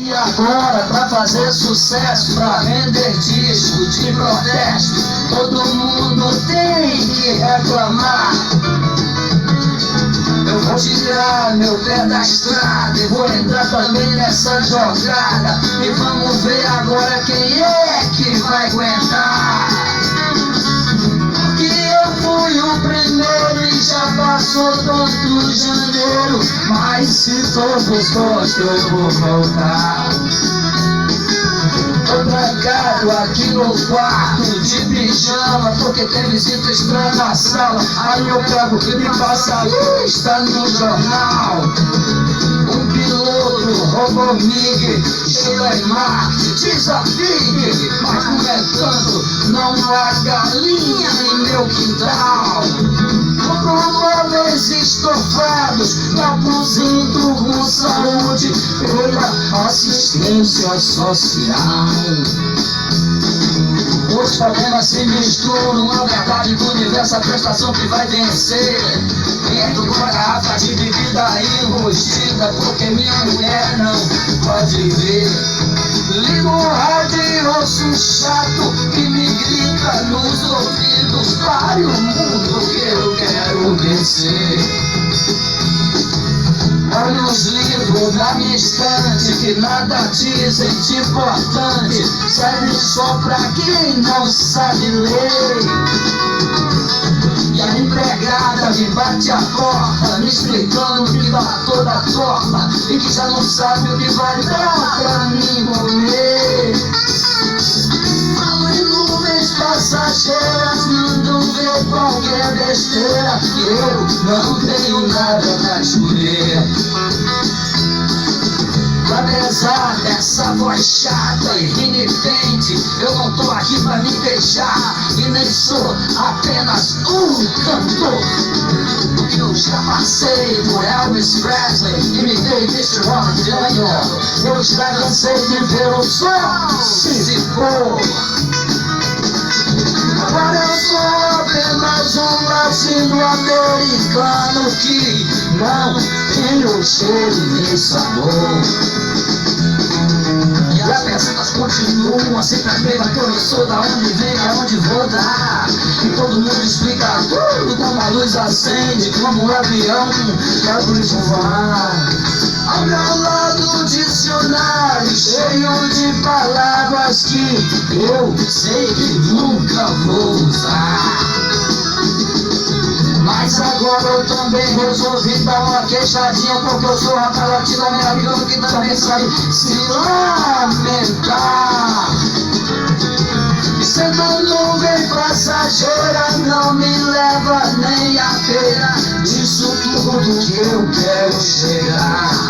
E agora, pra fazer sucesso, pra vender disco de protesto, todo mundo tem que reclamar. Eu vou tirar meu pé da estrada e vou entrar também nessa jogada. E vamos ver agora quem é que vai aguentar. Porque eu fui o primeiro e já passou todo janeiro. Mas se todos gostam, eu vou voltar. Tô trancado aqui no quarto de pijama, porque tem visita estranha na sala. Aí eu pego e me passa a lista no jornal. Um piloto roubou MiG, chega em Marte, desafie. Mas no entanto, não há galinha em meu quintal. Compro móveis estofados, aposento com saúde pela assistência social. Os problemas se misturam, a verdade do universo, a prestação que vai vencer. Entro com a garrafa de bebida enrustida, porque minha mulher não pode ver. Ligo o rádio e ouço um chato que me grita nos ouvidos: pare o mundo que eu quero vencer. Olha os livros na minha estante que nada dizem de importante, serve só pra quem não sabe ler. E a empregada me bate a porta, me explicando que tá toda torta e que já não sabe o que vai dar pra mim comer. Falo em nuvens passageiras, mandam ver qualquer besteira, e eu não tenho nada pra escolher. Apesar dessa voz chata e renitente, eu não tô aqui pra me queixar, e nem sou apenas um cantor. Eu já passei por Elvis Presley, imitei Mr. Ron Daniel. Eu já cansei de ver o sol se for. Agora eu sou apenas um latino-americano que não tem o cheiro nem sabor. E as pessoas continuam sempre a mesma, que eu não sou da onde vem, aonde vou dar. E todo mundo explica tudo como a luz acende, como um avião abre voar. Ao meu lado um dicionário cheio de palavras que eu sei que nunca vou usar. Mas agora eu também resolvi dar uma queixadinha, porque eu sou rapaz latino-americano que também sabe se lamentar. Sendo nuvem passageira, não me leva nem a feira disso tudo que eu quero chegar.